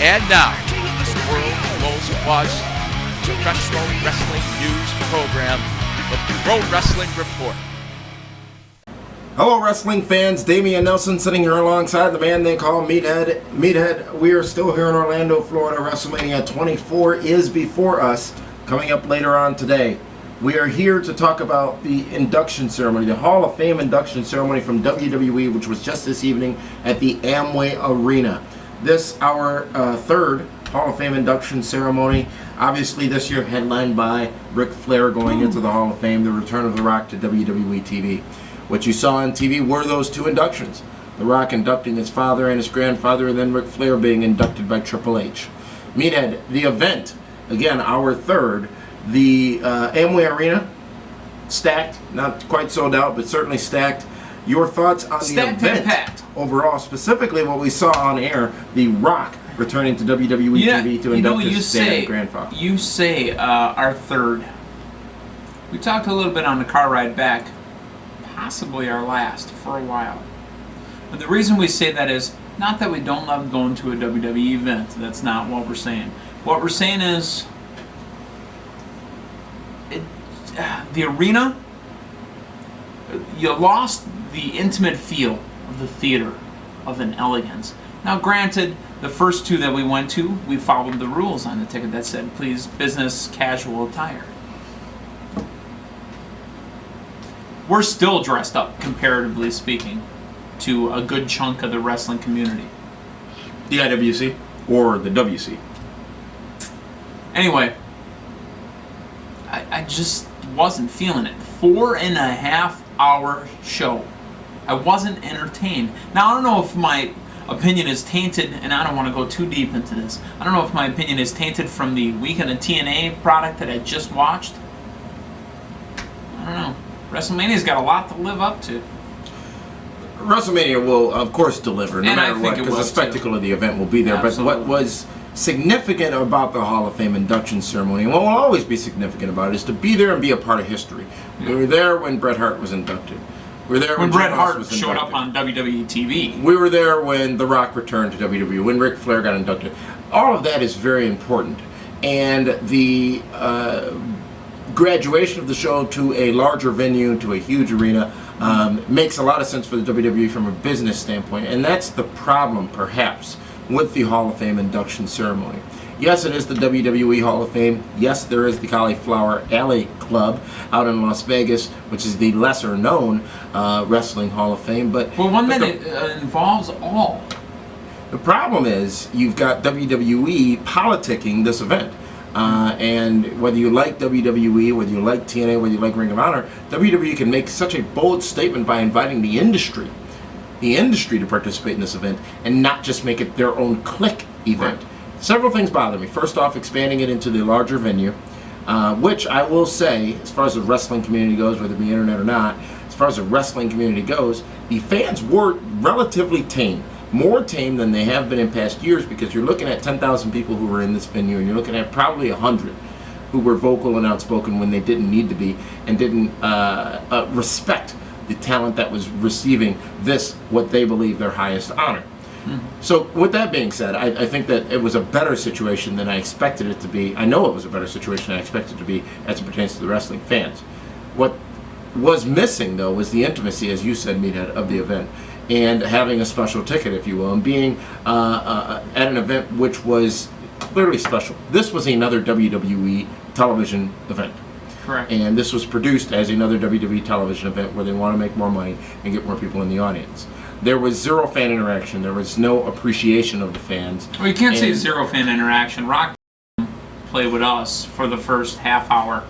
And now, the world's most watched professional wrestling news program, the Pro Wrestling Report. Hello, wrestling fans. Damian Nelson sitting here alongside the man they call Meathead. Meathead, we are still here in Orlando, Florida. WrestleMania 24 is before us, coming up later on today. We are here to talk about the induction ceremony, the Hall of Fame induction ceremony from WWE, which was just this evening at the Amway Arena. This, our third Hall of Fame induction ceremony, obviously this year headlined by Ric Flair going into the Hall of Fame, the return of The Rock to WWE TV. What you saw on TV were those two inductions. The Rock inducting his father and his grandfather, and then Ric Flair being inducted by Triple H. Meathead, the event, again, our third, the Amway Arena, stacked, not quite sold out, but certainly stacked. Your thoughts on the event overall, specifically what we saw on air, The Rock returning to WWE TV to induct his dad and grandfather. You say our third. We talked a little bit on the car ride back, possibly our last for a while. But the reason we say that is not that we don't love going to a WWE event. That's not what we're saying. What we're saying is the arena, you lost the intimate feel of the theater, of an elegance. Now granted, the first two that we went to, we followed the rules on the ticket that said, please, business casual attire. We're still dressed up, comparatively speaking, to a good chunk of the wrestling community. The IWC or the WC? Anyway, I just wasn't feeling it. 4.5 hour show. I wasn't entertained. Now, I don't know if my opinion is tainted, and I don't want to go too deep into this. I don't know if my opinion is tainted from the Weekend of TNA product that I just watched. I don't know. WrestleMania's got a lot to live up to. WrestleMania will, of course, deliver, no matter what, because the spectacle of the event will be there. Absolutely. But what was significant about the Hall of Fame induction ceremony, and what will always be significant about it, is to be there and be a part of history. Yeah. We were there when Bret Hart was inducted. We were there when Bret Hart showed up on WWE TV. We were there when The Rock returned to WWE, when Ric Flair got inducted. All of that is very important. And the graduation of the show to a larger venue, to a huge arena, makes a lot of sense for the WWE from a business standpoint. And that's the problem, perhaps, with the Hall of Fame induction ceremony. Yes, it is the WWE Hall of Fame. Yes, there is the Cauliflower Alley Club out in Las Vegas, which is the lesser-known Wrestling Hall of Fame. But one that involves all. The problem is you've got WWE politicking this event. And whether you like WWE, whether you like TNA, whether you like Ring of Honor, WWE can make such a bold statement by inviting the industry to participate in this event and not just make it their own clique event. Right. Several things bother me. First off, expanding it into the larger venue, which I will say, as far as the wrestling community goes, whether it be internet or not, as far as the wrestling community goes, the fans were relatively tame. More tame than they have been in past years, because you're looking at 10,000 people who were in this venue, and you're looking at probably 100 who were vocal and outspoken when they didn't need to be, and didn't respect the talent that was receiving this, what they believe their highest honor. So with that being said, I think that it was a better situation than I expected it to be. I know it was a better situation than I expected it to be as it pertains to the wrestling fans. What was missing, though, was the intimacy, as you said, Meathead, of the event, and having a special ticket, if you will, and being at an event which was clearly special. This was another WWE television event. Correct. And this was produced as another WWE television event where they want to make more money and get more people in the audience. There was zero fan interaction. There was no appreciation of the fans. Well, you can't say zero fan interaction. Rock played with us for the first half hour.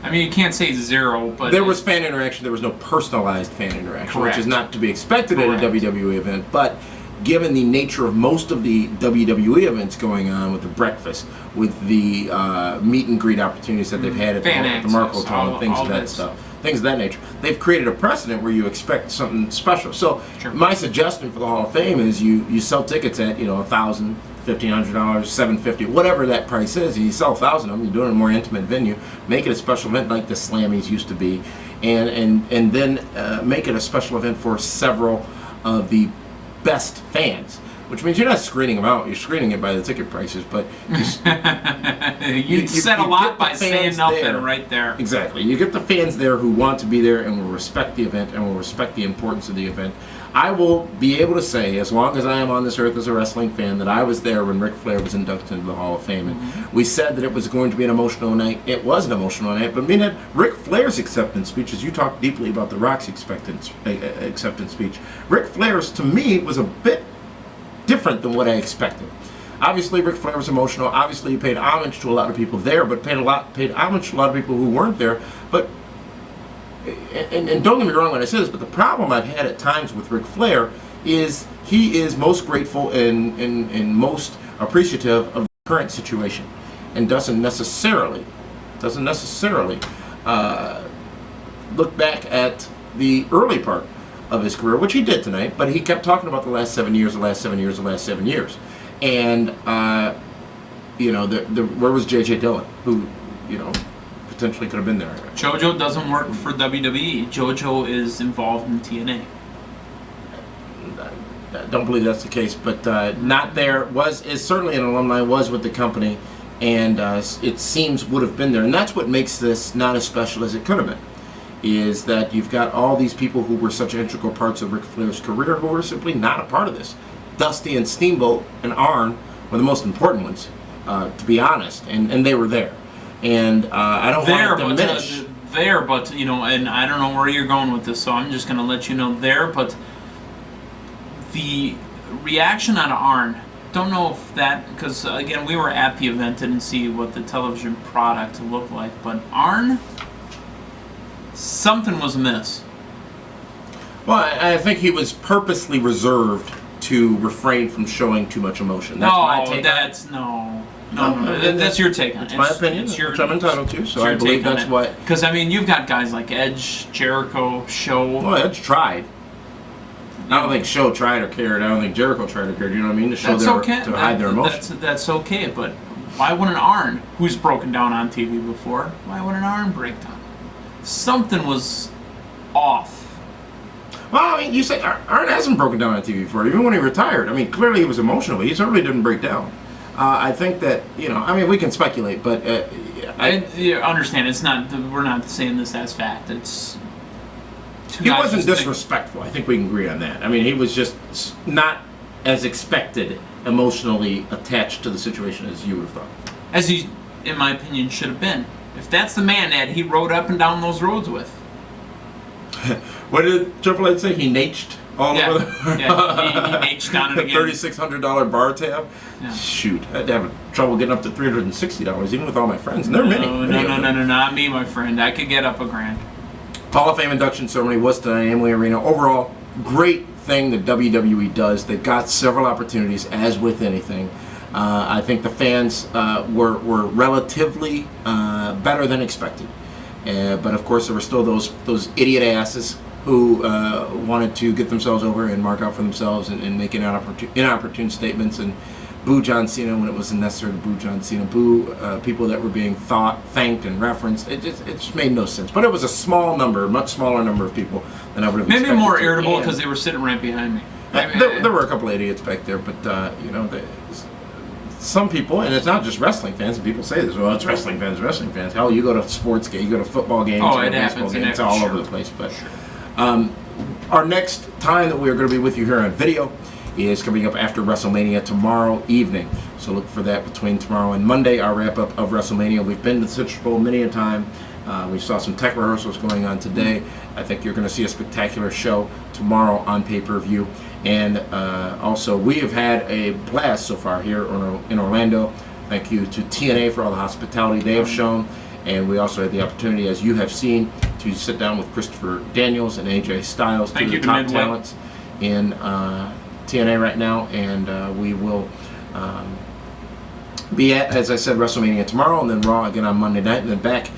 I mean, you can't say zero, but there was fan interaction. There was no personalized fan interaction, correct, which is not to be expected at a WWE event. But given the nature of most of the WWE events going on, with the breakfast, with the meet and greet opportunities that they've had at the Marco Town, and things of that stuff, things of that nature, they've created a precedent where you expect something special. So my suggestion for the Hall of Fame is you sell tickets at $1,000, $1,500, $750, whatever that price is, and you sell 1,000 of them. You're doing a more intimate venue. Make it a special event like the Slammies used to be, and then make it a special event for several of the best fans. which means you're not screening them out. You're screening it by the ticket prices, but you said a lot by saying nothing there. right there. Exactly. You get the fans there who want to be there and will respect the event and will respect the importance of the event. I will be able to say, as long as I am on this earth as a wrestling fan, that I was there when Ric Flair was inducted into the Hall of Fame. And we said that it was going to be an emotional night. It was an emotional night, but we had Ric Flair's acceptance speech, as you talked deeply about The Rock's acceptance speech. Ric Flair's, to me, was a bit different than what I expected. Obviously, Ric Flair was emotional. Obviously, he paid homage to a lot of people there, but paid homage to a lot of people who weren't there. But and don't get me wrong when I say this, but the problem I've had at times with Ric Flair is he is most grateful and most appreciative of the current situation, and doesn't necessarily look back at the early part of his career, which he did tonight, but he kept talking about the last 7 years, the last 7 years, the last 7 years. And, where was J.J. Dillon, who, potentially could have been there. JoJo doesn't work for WWE. JoJo is involved in TNA. I don't believe that's the case, but not there. Is certainly an alumni, was with the company, and it seems would have been there. And that's what makes this not as special as it could have been, is that you've got all these people who were such integral parts of Ric Flair's career who were simply not a part of this. Dusty and Steamboat and Arn were the most important ones, to be honest, and they were there. And I don't want to diminish. But and I don't know where you're going with this, so I'm just going to let you know there. But the reaction out of Arn, don't know if that, because again, we were at the event, didn't see what the television product looked like, but Arn, something was amiss. Well, I think he was purposely reserved to refrain from showing too much emotion. That's that's your take on it. It's my opinion, which I'm entitled to, so I believe that's what... Because, you've got guys like Edge, Jericho, Show... Well, Edge tried. I don't think Show tried or cared. I don't think Jericho tried or cared. You know what I mean? To show to hide their emotion. That's okay, but why wouldn't Arn, who's broken down on TV before, why wouldn't Arn break down? Something was off. Well, you say Arn hasn't broken down on TV before, even when he retired. Clearly he was emotional. He certainly didn't break down. I think that, we can speculate, but... I understand, it's not, we're not saying this as fact. It's... He wasn't disrespectful. I think we can agree on that. He was just not as expected, emotionally attached to the situation as you would have thought. As he, in my opinion, should have been. If that's the man that he rode up and down those roads with. What did Triple H say? He nached all over the... Yeah, he nached on it again. $3,600 bar tab? Yeah. Shoot, I'd have trouble getting up to $360, even with all my friends. And there are many. No, not me, my friend. I could get up $1,000. Hall of Fame induction ceremony was tonight in Amway Arena. Overall, great thing that WWE does. They've got several opportunities, as with anything. I think the fans were relatively better than expected. But of course, there were still those idiot asses who wanted to get themselves over and mark out for themselves and make inopportune statements and boo John Cena when it wasn't necessary to boo John Cena, boo people that were being thanked and referenced. It just made no sense. But it was a much smaller number of people than I would have expected. Maybe more irritable because they were sitting right behind me. There were a couple of idiots back there, but some people, and it's not just wrestling fans, and people say this, well, it's wrestling fans. Hell, you go to sports games, you go to football games, you go to baseball games, it's all over the place. But our next time that we are going to be with you here on video is coming up after WrestleMania tomorrow evening. So look for that between tomorrow and Monday, our wrap-up of WrestleMania. We've been to the Citrus Bowl many a time. We saw some tech rehearsals going on today. I think you're going to see a spectacular show tomorrow on pay-per-view. And also, we have had a blast so far here in Orlando. Thank you to TNA for all the hospitality they have shown. And we also had the opportunity, as you have seen, to sit down with Christopher Daniels and AJ Styles, two of the top talents in TNA right now. And we will be at, as I said, WrestleMania tomorrow, and then Raw again on Monday night, and then back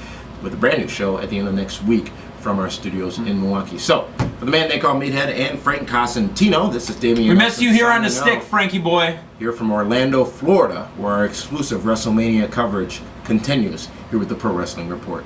with a brand new show at the end of next week from our studios in Milwaukee. So, for the man they call Meathead and Frank Cosentino, this is Damian. We miss you here on the stick, Frankie boy. Here from Orlando, Florida, where our exclusive WrestleMania coverage continues here with the Pro Wrestling Report.